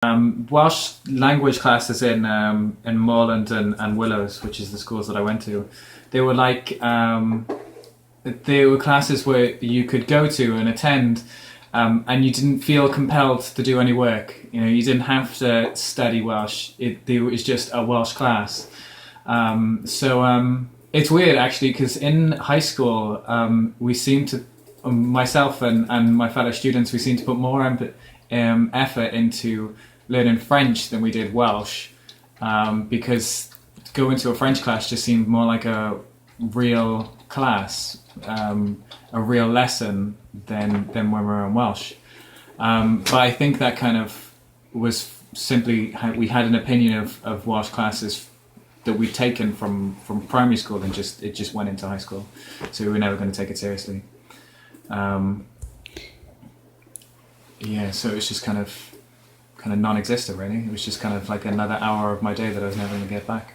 Welsh language classes in Moreland and Willows, which is the schools that I went to, they were like they were classes where you could go to and attend, and you didn't feel compelled to do any work. You know, you didn't have to study Welsh. It was just a Welsh class. It's weird actually, because in high school we seem to, myself and my fellow students, we seem to put more effort into learning French than we did Welsh, because going to a French class just seemed more like a real class, a real lesson than when we were in Welsh. But I think that kind of was simply we had an opinion of Welsh classes that we'd taken from primary school, and it just went into high school, so we were never going to take it seriously. So it was just kind of non-existent really. It was just kind of like another hour of my day that I was never going to get back.